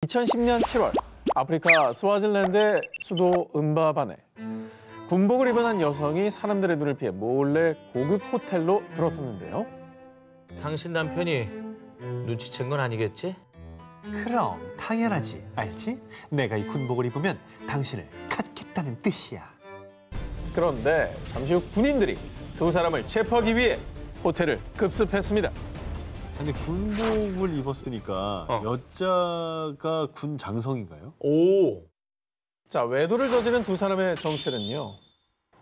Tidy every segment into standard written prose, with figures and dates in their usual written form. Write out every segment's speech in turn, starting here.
2010년 7월 아프리카 스와질랜드의 수도 음바바네. 군복을 입은 한 여성이 사람들의 눈을 피해 몰래 고급 호텔로 들어섰는데요. 당신 남편이 눈치챈 건 아니겠지? 그럼 당연하지. 알지? 내가 이 군복을 입으면 당신을 갖겠다는 뜻이야. 그런데 잠시 후 군인들이 두 사람을 체포하기 위해 호텔을 급습했습니다. 근데 군복을 입었으니까 여자가 군 장성인가요? 오. 자, 외도를 저지른 두 사람의 정체는요.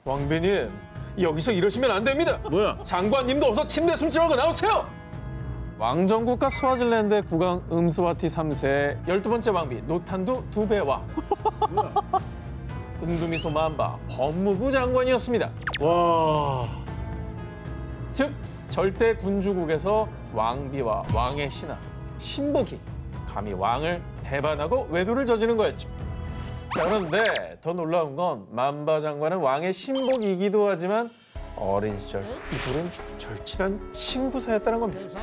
왕비님, 여기서 이러시면 안 됩니다. 뭐야? 장관님도 어서 침대 숨지 말고 나오세요. 왕정국가 스와질랜드의 국왕 음스와티 3세의 12번째 왕비 노탄두 두베와 은두미소 만바 법무부 장관이었습니다. 와. 즉 절대 군주국에서 왕비와 왕의 신하 신복이 감히 왕을 배반하고 외도를 저지른 거였죠. 자, 그런데 더 놀라운 건 만바 장관은 왕의 신복이기도 하지만 어린 시절 이 둘은 절친한 친구 사이였다는 겁니다.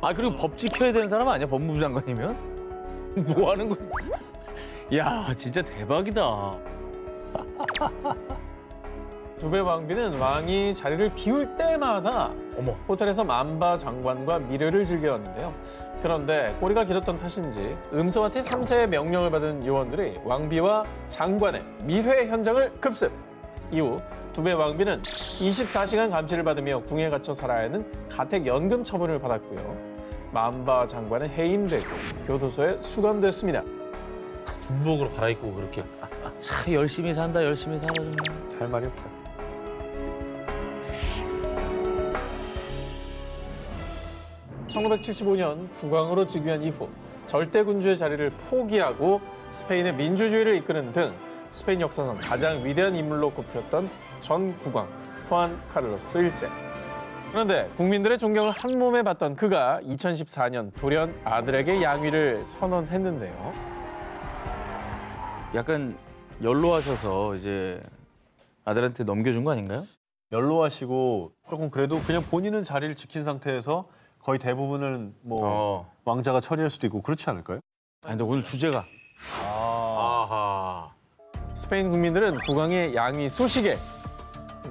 아, 그리고 법 지켜야 되는 사람 아니야? 법무부 장관이면? 뭐 하는 거야? 야, 진짜 대박이다. 두베 왕비는 왕이 자리를 비울 때마다 호텔에서 만바 장관과 미래를 즐겨왔는데요. 그런데 꼬리가 길었던 탓인지 음스와티 3세의 명령을 받은 요원들이 왕비와 장관의 밀회 현장을 급습. 이후 두베 왕비는 24시간 감시를 받으며 궁에 갇혀 살아야 하는 가택연금 처분을 받았고요. 만바 장관은 해임되고 교도소에 수감됐습니다. 군복으로 갈아입고 그렇게 참 열심히 산다, 열심히 살아 정말. 할 말이 없다. (1975년) 국왕으로 즉위한 이후 절대군주의 자리를 포기하고 스페인의 민주주의를 이끄는 등 스페인 역사상 가장 위대한 인물로 꼽혔던 전 국왕 후안 카를로스 1세. 그런데 국민들의 존경을 한 몸에 받던 그가 2014년 돌연 아들에게 양위를 선언했는데요. 약간 연로하셔서 이제 아들한테 넘겨준 거 아닌가요? 연로하시고 조금 그래도 그냥 본인은 자리를 지킨 상태에서 거의 대부분은 뭐 왕자가 처리할 수도 있고 그렇지 않을까요? 아니, 근데 오늘 주제가. 아하. 스페인 국민들은 국왕의 양위 소식에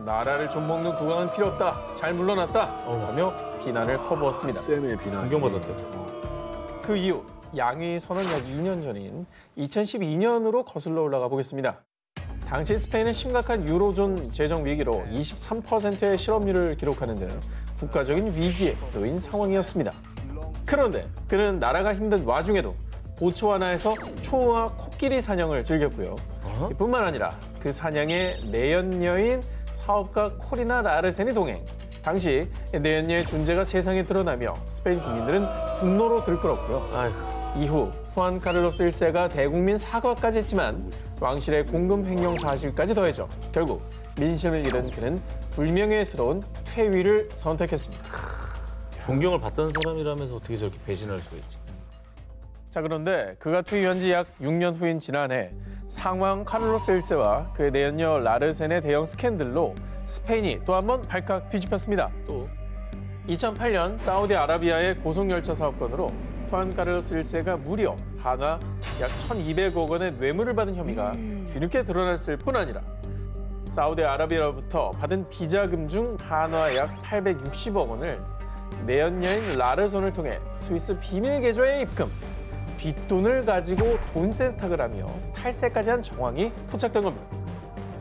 나라를 좀먹는 국왕은 필요 없다, 잘 물러났다 하며 비난을 퍼부었습니다. 쌤의 비난. 존경받았대. 그 이후 양위 선언 약 2년 전인 2012년으로 거슬러 올라가 보겠습니다. 당시 스페인은 심각한 유로존 재정 위기로 23%의 실업률을 기록하는 등 국가적인 위기에 놓인 상황이었습니다. 그런데 그는 나라가 힘든 와중에도 보츠와나에서 초호와 코끼리 사냥을 즐겼고요. 뿐만 아니라 그 사냥에 내연녀인 사업가 코리나 라르센이 동행. 당시 내연녀의 존재가 세상에 드러나며 스페인 국민들은 분노로 들끓었고요. 아이고. 이후 후안 카를로스 1세가 대국민 사과까지 했지만 왕실의 공금 횡령 사실까지 더해져 결국 민심을 잃은 그는 불명예스러운 퇴위를 선택했습니다. 존경을 받던 사람이라면서 어떻게 저렇게 배신할 수가 있지? 자, 그런데 그가 퇴위한 지 약 6년 후인 지난해 상왕 카를로스 1세와 그의 내연녀 라르센의 대형 스캔들로 스페인이 또 한 번 발칵 뒤집혔습니다. 또 2008년 사우디아라비아의 고속열차 사업권으로 후안 카를로스 1세가 무려 한화 약 1,200억 원의 뇌물을 받은 혐의가 뒤늦게 드러났을 뿐 아니라 사우디아라비아로부터 받은 비자금 중 한화 약 860억 원을 내연녀인 라르손을 통해 스위스 비밀 계좌에 입금, 뒷돈을 가지고 돈 세탁을 하며 탈세까지 한 정황이 포착된 겁니다.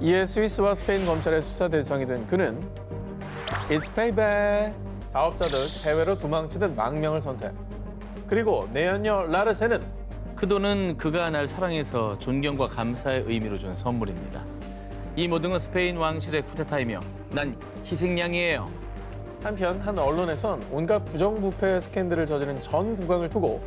이에 스위스와 스페인 검찰의 수사 대상이 된 그는 It's payback. 사업자들 해외로 도망치듯 망명을 선택. 그리고 내연녀 라르센은 그 돈은 그가 날 사랑해서 존경과 감사의 의미로 준 선물입니다. 이 모든 건 스페인 왕실의 쿠데타이며 난 희생양이에요. 한편 한 언론에선 온갖 부정부패 스캔들을 저지른 전 국왕을 두고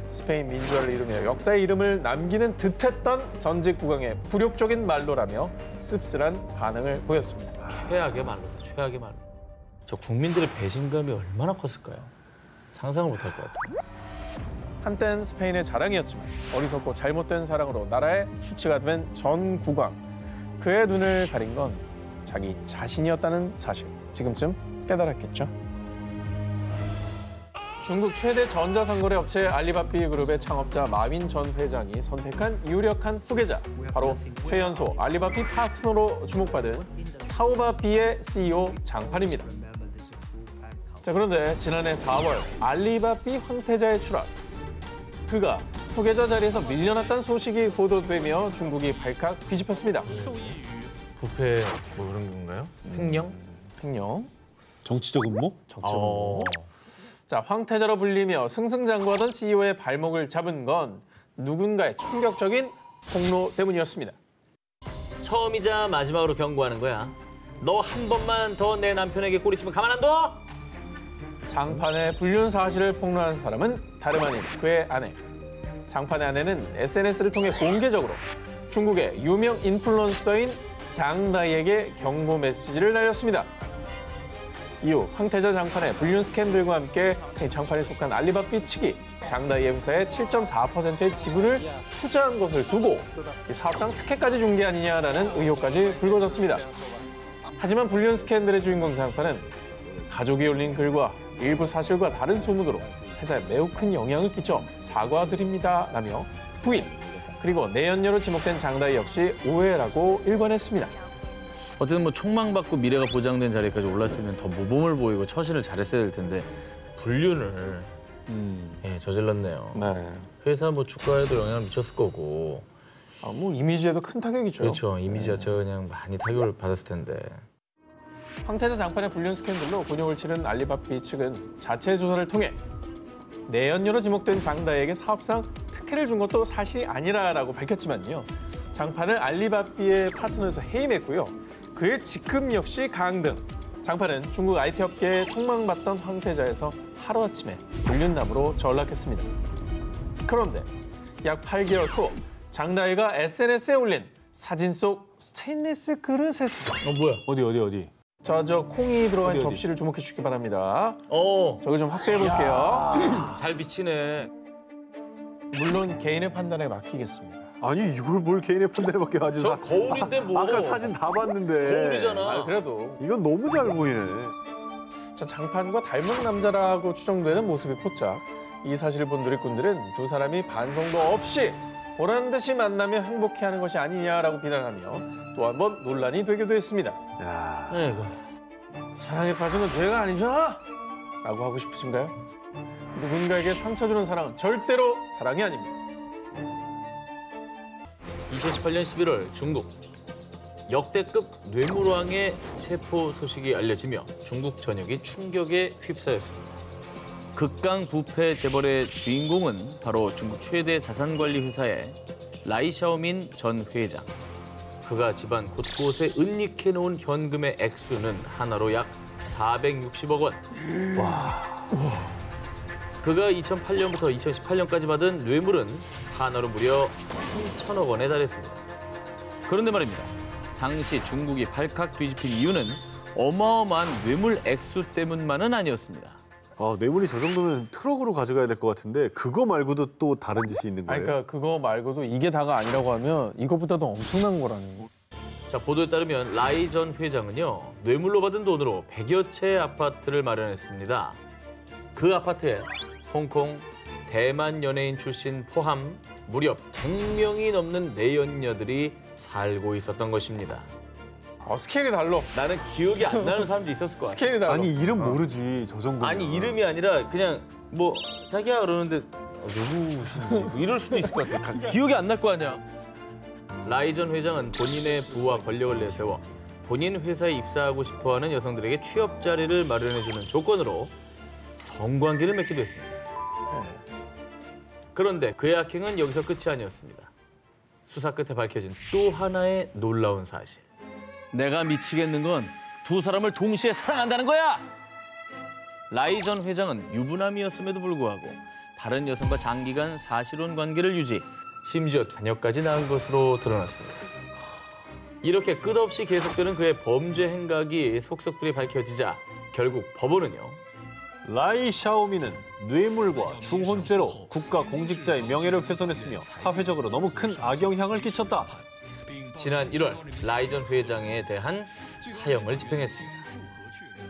스페인 민주화를 이루며 역사의 이름을 남기는 듯했던 전직 국왕의 불욕적인 말로라며 씁쓸한 반응을 보였습니다. 최악의 말로다, 최악의 말로. 저 국민들의 배신감이 얼마나 컸을까요? 상상을 못할 것 같아요. 한땐 스페인의 자랑이었지만 어리석고 잘못된 사랑으로 나라의 수치가 된 전 국왕. 그의 눈을 가린 건 자기 자신이었다는 사실. 지금쯤 깨달았겠죠? 중국 최대 전자상거래 업체 알리바비 그룹의 창업자 마윈 전 회장이 선택한 유력한 후계자, 바로 최연소 알리바비 파트너로 주목받은 타오바비의 CEO 장판입니다. 자, 그런데 지난해 4월 알리바비 황태자의 추락. 그가 후계자 자리에서 밀려났다는 소식이 보도되며 중국이 발칵 뒤집혔습니다. 부패 뭐 그런 건가요? 횡령? 횡령, 정치적 음모? 정치범. 자, 황태자로 불리며 승승장구하던 CEO의 발목을 잡은 건 누군가의 충격적인 폭로 때문이었습니다. 처음이자 마지막으로 경고하는 거야. 너 한 번만 더 내 남편에게 꼬리치면 가만 안 둬? 장판의 불륜 사실을 폭로한 사람은 다름 아닌 그의 아내. 장판의 아내는 SNS를 통해 공개적으로 중국의 유명 인플루언서인 장다이에게 경고 메시지를 날렸습니다. 이후 황태자 장판의 불륜 스캔들과 함께 장판에 속한 알리바비 측이 장다이의 회사에 7.4%의 지분을 투자한 것을 두고 사업상 특혜까지 준 게 아니냐라는 의혹까지 불거졌습니다. 하지만 불륜 스캔들의 주인공 장판은 가족이 올린 글과 일부 사실과 다른 소문으로 회사에 매우 큰 영향을 끼쳐 사과드립니다라며 부인, 그리고 내연녀로 지목된 장다이 역시 오해라고 일관했습니다. 어쨌든 뭐 총망받고 미래가 보장된 자리까지 올랐으면 더 모범을 보이고 처신을 잘했어야 될 텐데 불륜을 저질렀네요. 네. 회사 뭐 주가에도 영향을 미쳤을 거고. 뭐 이미지에도 큰 타격이죠. 그렇죠. 이미지 자체가 그냥 많이 타격을 받았을 텐데. 황태자 장판의 불륜 스캔들로 곤욕을 치른 알리바비 측은 자체 조사를 통해 내연녀로 지목된 장다이에게 사업상 특혜를 준 것도 사실이 아니라고 밝혔지만요. 장판을 알리바비의 파트너에서 해임했고요. 그의 직급 역시 강등. 장판은 중국 IT 업계에 촉망받던 황태자에서 하루아침에 불륜남으로 전락했습니다. 그런데 약 8개월 후 장다이가 SNS에 올린 사진 속 스테인리스 그릇에서 뭐야? 어디? 저 콩이 들어간 어디? 접시를 주목해 주시기 바랍니다. 어, 저걸 좀 확대해 볼게요. 잘 비치네. 물론 개인의 판단에 맡기겠습니다. 아니 이걸 뭘 개인의 판단에 밖에 하지? 저 거울인데 뭐. 아까 사진 다 봤는데. 거울이잖아. 그래도 이건 너무 잘 보이네. 저 장판과 닮은 남자라고 추정되는 모습이 포착. 이 사실을 본 누리꾼들은 두 사람이 반성도 없이 보란 듯이 만나며 행복해하는 것이 아니냐라고 비난하며 또 한 번 논란이 되기도 했습니다. 야. 아이고. 사랑에 빠진 건 죄가 아니잖아! 라고 하고 싶으신가요? 누군가에게 상처 주는 사랑은 절대로 사랑이 아닙니다. 2018년 11월 중국 역대급 뇌물왕의 체포 소식이 알려지며 중국 전역이 충격에 휩싸였습니다. 극강 부패 재벌의 주인공은 바로 중국 최대 자산관리 회사의 라이샤오민 전 회장. 그가 집안 곳곳에 은닉해 놓은 현금의 액수는 하나로 약 460억 원. 그가 2008년부터 2018년까지 받은 뇌물은 하나로 무려 3천억 원에 달했습니다. 그런데 말입니다. 당시 중국이 발칵 뒤집힌 이유는 어마어마한 뇌물 액수 때문만은 아니었습니다. 뇌물이 저 정도면 트럭으로 가져가야 될 것 같은데 그거 말고도 또 다른 짓이 있는 거예요? 그러니까 그거 말고도 이게 다가 아니라고 하면 이것보다도 엄청난 거라는 거. 자, 보도에 따르면 라이 전 회장은요, 뇌물로 받은 돈으로 100여 채의 아파트를 마련했습니다. 그 아파트에 홍콩, 대만 연예인 출신 포함 무려 100명이 넘는 내연녀들이 살고 있었던 것입니다. 스케일이 달라. 나는 기억이 안 나는 사람도 있었을 거야. 스케일이 달라. 아니 이름 모르지 저 정도. 아니 이름이 아니라 그냥 뭐 자기야 그러는데 누구신지 뭐 이럴 수도 있을 것 같아. 기억이 안 날 거 아니야. 라이 전 회장은 본인의 부와 권력을 내세워 본인 회사에 입사하고 싶어하는 여성들에게 취업 자리를 마련해주는 조건으로 성관계를 맺기도 했습니다. 그런데 그의 악행은 여기서 끝이 아니었습니다. 수사 끝에 밝혀진 또 하나의 놀라운 사실. 내가 미치겠는 건 두 사람을 동시에 사랑한다는 거야! 라이 전 회장은 유부남이었음에도 불구하고 다른 여성과 장기간 사실혼 관계를 유지, 심지어 자녀까지 낳은 것으로 드러났습니다. 이렇게 끝없이 계속되는 그의 범죄 행각이 속속들이 밝혀지자 결국 법원은요. 라이 샤오미는 뇌물과 중혼죄로 국가 공직자의 명예를 훼손했으며 사회적으로 너무 큰 악영향을 끼쳤다. 지난 1월 라이 전 회장에 대한 사형을 집행했습니다.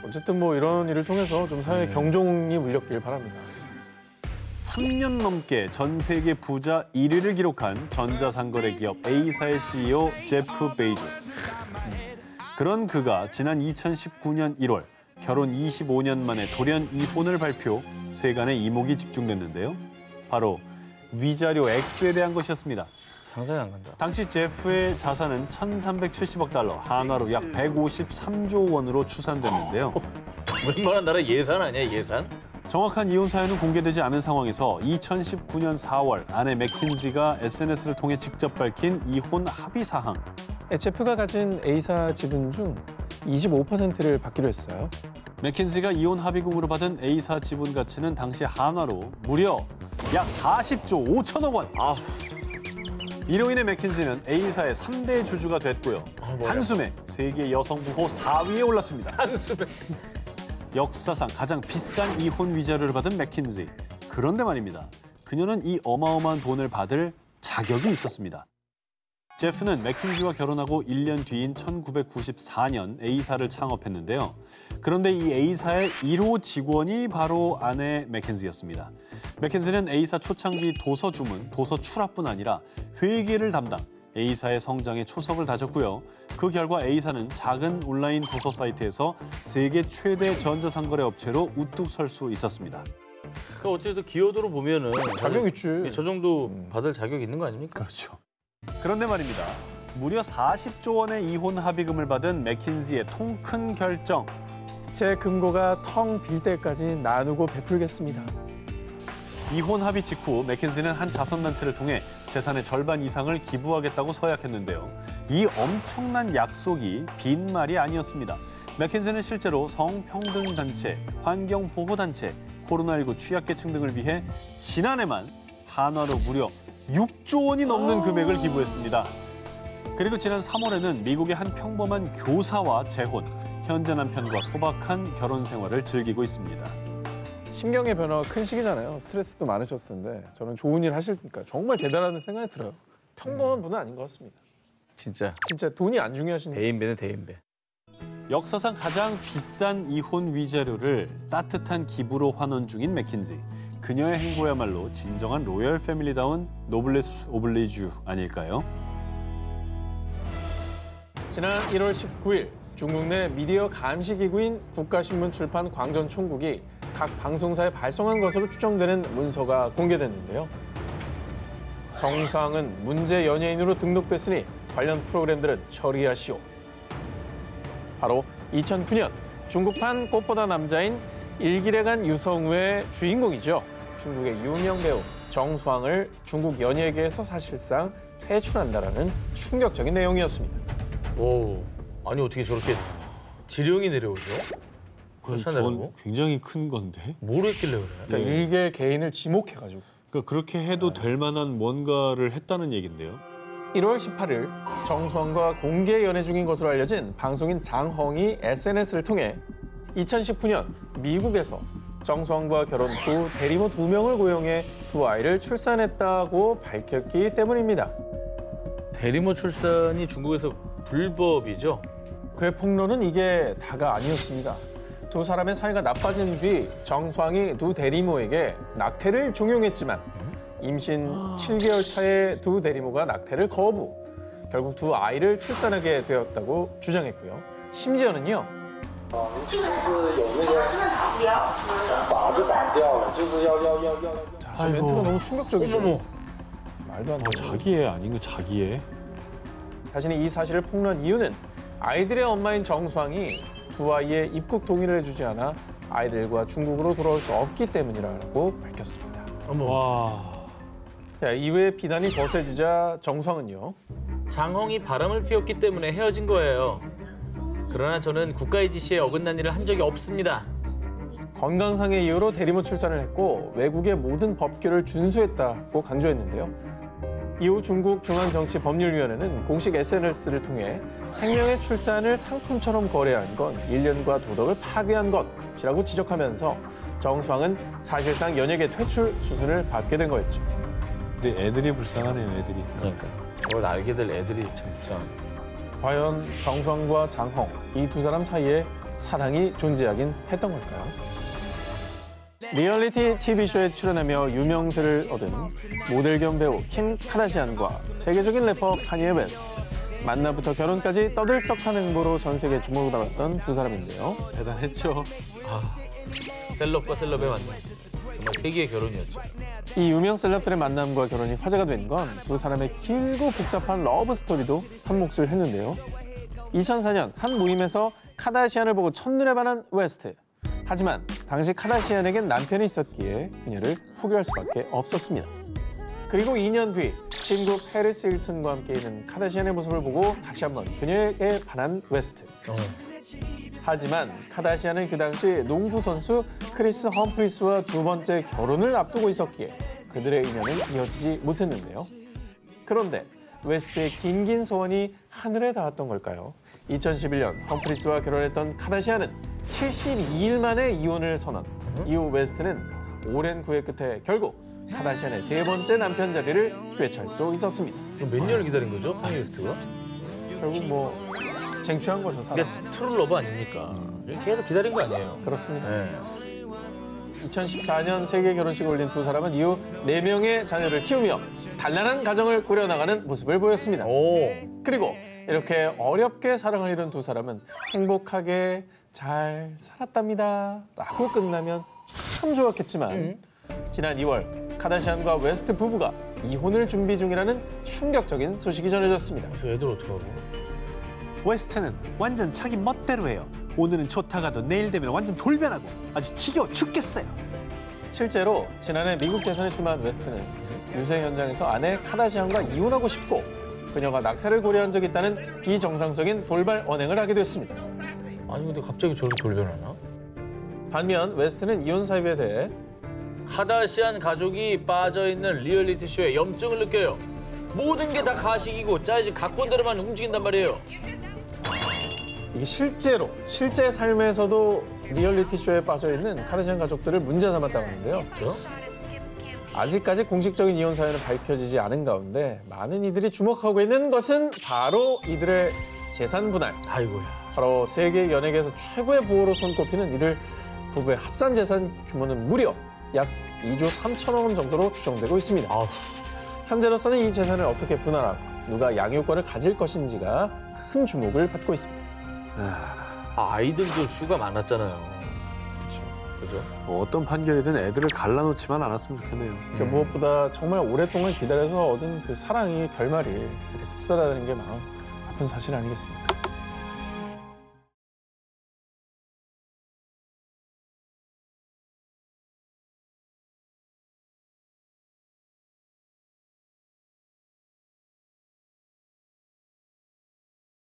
어쨌든 뭐 이런 일을 통해서 좀 사회 경종이 울렸길 바랍니다. 3년 넘게 전 세계 부자 1위를 기록한 전자상거래 기업 A사의 CEO 제프 베이조스. 그런 그가 지난 2019년 1월 결혼 25년 만에 돌연 이혼을 발표, 세간의 이목이 집중됐는데요. 바로 위자료 액수에 대한 것이었습니다. 상상이 안 간다. 당시 제프의 자산은 1,370억 달러, 한화로 약 153조 원으로 추산됐는데요. 웬만한 나라 예산 아니야, 예산? 정확한 이혼 사유는 공개되지 않은 상황에서 2019년 4월 아내 맥킨지가 SNS를 통해 직접 밝힌 이혼 합의 사항. 제프가 가진 A사 지분 중 25%를 받기로 했어요. 맥킨지가 이혼 합의금으로 받은 A사 지분 가치는 당시 한화로 무려 약 40조 5천억 원. 이로 인해 맥킨지는 A사의 3대 주주가 됐고요. 단숨에 세계 여성 부호 4위에 올랐습니다. 단숨에. 역사상 가장 비싼 이혼 위자료를 받은 맥킨지. 그런데 말입니다. 그녀는 이 어마어마한 돈을 받을 자격이 있었습니다. 제프는 맥킨지와 결혼하고 1년 뒤인 1994년 A사를 창업했는데요. 그런데 이 A사의 1호 직원이 바로 아내 맥킨지였습니다. 맥킨지는 A사 초창기 도서 주문, 도서 출하뿐 아니라 회계를 담당, A사의 성장에 초석을 다졌고요. 그 결과 A사는 작은 온라인 도서 사이트에서 세계 최대 전자상거래 업체로 우뚝 설 수 있었습니다. 그러니까 어쨌든 기여도로 보면은 자격 있지. 저 정도 받을 자격이 있는 거 아닙니까? 그렇죠. 그런데 말입니다. 무려 40조 원의 이혼 합의금을 받은 맥킨지의 통 큰 결정. 제 금고가 텅 빌 때까지 나누고 베풀겠습니다. 이혼 합의 직후 맥킨지는 한 자선단체를 통해 재산의 절반 이상을 기부하겠다고 서약했는데요. 이 엄청난 약속이 빈말이 아니었습니다. 맥킨지는 실제로 성평등단체, 환경보호단체, 코로나19 취약계층 등을 위해 지난해만 한화로 무려 6조 원이 넘는 금액을 기부했습니다. 그리고 지난 3월에는 미국의 한 평범한 교사와 재혼, 현재 남편과 소박한 결혼 생활을 즐기고 있습니다. 심경의 변화가 큰 시기잖아요. 스트레스도 많으셨을 텐데 저는 좋은 일 하실니까 정말 대단한 생각이 들어요. 평범한 분은 아닌 것 같습니다. 진짜 돈이 안 중요하신 대인배는 대인배. 역사상 가장 비싼 이혼 위자료를 따뜻한 기부로 환원 중인 맥킨지. 그녀의 행보야말로 진정한 로열 패밀리다운 노블레스 오블리주 아닐까요? 지난 1월 19일 중국 내 미디어 감시기구인 국가신문 출판 광전총국이 각 방송사에 발송한 것으로 추정되는 문서가 공개됐는데요. 정상은 문제 연예인으로 등록됐으니 관련 프로그램들은 처리하시오. 바로 2009년 중국판 꽃보다 남자인 일기래간 유성우의 주인공이죠. 중국의 유명 배우 정수왕을 중국 연예계에서 사실상 퇴출한다라는 충격적인 내용이었습니다. 오, 아니 어떻게 저렇게 지령이 내려오죠? 그건 굉장히 큰 건데. 뭘 했길래 그래? 그러니까 일개 개인을 지목해가지고. 그러니까 그렇게 해도 될 만한 뭔가를 했다는 얘긴데요. 1월 18일 정수왕과 공개 연애 중인 것으로 알려진 방송인 장헝이 SNS를 통해 2019년 미국에서 정수왕과 결혼 후 대리모 2명을 고용해 2아이를 출산했다고 밝혔기 때문입니다. 대리모 출산이 중국에서 불법이죠? 그의 폭로는 이게 다가 아니었습니다. 두 사람의 사이가 나빠진 뒤 정수왕이 두 대리모에게 낙태를 종용했지만 임신 7개월 차에 두 대리모가 낙태를 거부. 결국 2아이를 출산하게 되었다고 주장했고요. 심지어는요. 자, 저 멘트가 너무 충격적이죠. 말도 안 돼요. 자기 애 아닌가, 자기 애? 자신이 이 사실을 폭로한 이유는 아이들의 엄마인 정수왕이 2아이의 입국 동의를 해주지 않아 아이들과 중국으로 돌아올 수 없기 때문이라고 밝혔습니다. 와. 자, 이후에 비난이 거세지자 정수왕은요. 장헝이 바람을 피웠기 때문에 헤어진 거예요. 그러나 저는 국가의 지시에 어긋난 일을 한 적이 없습니다. 건강상의 이유로 대리모 출산을 했고 외국의 모든 법규를 준수했다고 강조했는데요. 이후 중국 중앙정치법률위원회는 공식 SNS를 통해 생명의 출산을 상품처럼 거래한 건 인륜과 도덕을 파괴한 것이라고 지적하면서 정수왕은 사실상 연예계 퇴출 수순을 받게 된 거였죠. 근데 애들이 불쌍하네요, 애들이. 그러니까 저걸 알게 될 애들이 참 불쌍합니다. 과연 정수왕과 장헝, 이 두 사람 사이에 사랑이 존재하긴 했던 걸까요? 리얼리티 TV쇼에 출연하며 유명세를 얻은 모델 겸 배우 킴 카다시안과 세계적인 래퍼 카니에 웨스트. 만나부터 결혼까지 떠들썩한 행보로 전 세계 주목을 받았던 두 사람인데요. 대단했죠. 셀럽과 셀럽의 만남. 정말 세계의 결혼이었죠. 이 유명 셀럽들의 만남과 결혼이 화제가 된 건 두 사람의 길고 복잡한 러브 스토리도 한몫을 했는데요. 2004년 한 모임에서 카다시안을 보고 첫눈에 반한 웨스트. 하지만 당시 카다시안에겐 남편이 있었기에 그녀를 포기할 수밖에 없었습니다. 그리고 2년 뒤 친구 페리스 힐튼과 함께 있는 카다시안의 모습을 보고 다시 한번 그녀에게 반한 웨스트. 하지만 카다시안은 그 당시 농구 선수 크리스 험프리스와 두 번째 결혼을 앞두고 있었기에 그들의 인연은 이어지지 못했는데요. 그런데 웨스트의 긴긴 소원이 하늘에 닿았던 걸까요? 2011년 험프리스와 결혼했던 카다시안은 72일 만에 이혼을 선언. 이후 웨스트는 오랜 구애 끝에 결국 카다시안의 세 번째 남편 자리를 꿰찰 수 있었습니다. 몇 년을 기다린 거죠, 카니 웨스트가? 결국 뭐 쟁취한 거죠, 사람. 이게 트루 러브 아닙니까? 계속 기다린 거 아니에요? 그렇습니다. 네. 2014년 세계 결혼식을 올린 두 사람은 이후 4명의 자녀를 키우며 단란한 가정을 꾸려나가는 모습을 보였습니다. 오. 그리고 이렇게 어렵게 사랑을 이룬 두 사람은 행복하게 잘 살았답니다. 라고 끝나면 참 좋았겠지만 지난 2월 카다시안과 웨스트 부부가 이혼을 준비 중이라는 충격적인 소식이 전해졌습니다. 저 애들 어떡하고? 웨스트는 완전 자기 멋대로 해요. 오늘은 좋다가도 내일 되면 완전 돌변하고 아주 지겨워 죽겠어요. 실제로 지난해 미국 대선에 출마한 웨스트는 유세 현장에서 아내 카다시안과 이혼하고 싶고 그녀가 낙태를 고려한 적이 있다는 비정상적인 돌발 언행을 하기도 했습니다. 아니 근데 갑자기 저렇게 돌변하나? 반면 웨스트는 이혼 사유에 대해 카다시안 가족이 빠져있는 리얼리티 쇼에 염증을 느껴요. 모든 게 다 가식이고 짜여진 각본대로만 움직인단 말이에요. 이게 실제 삶에서도 리얼리티 쇼에 빠져 있는 카다시안 가족들을 문제 삼았다고 하는데요. 그렇죠? 아직까지 공식적인 이혼 사연은 밝혀지지 않은 가운데 많은 이들이 주목하고 있는 것은 바로 이들의 재산 분할. 아이고야. 바로 세계 연예계에서 최고의 부호로 손꼽히는 이들 부부의 합산 재산 규모는 무려 약 2조 3천억 원 정도로 추정되고 있습니다. 아우. 현재로서는 이 재산을 어떻게 분할하고 누가 양육권을 가질 것인지가 큰 주목을 받고 있습니다. 아이들도 수가 많았잖아요. 그죠? 어떤 판결이든 애들을 갈라놓지만 않았으면 좋겠네요. 그러니까 무엇보다 정말 오랫동안 기다려서 얻은 그 사랑이 결말이 이렇게 씁쓸하다는 게 마음 아픈 사실 아니겠습니까?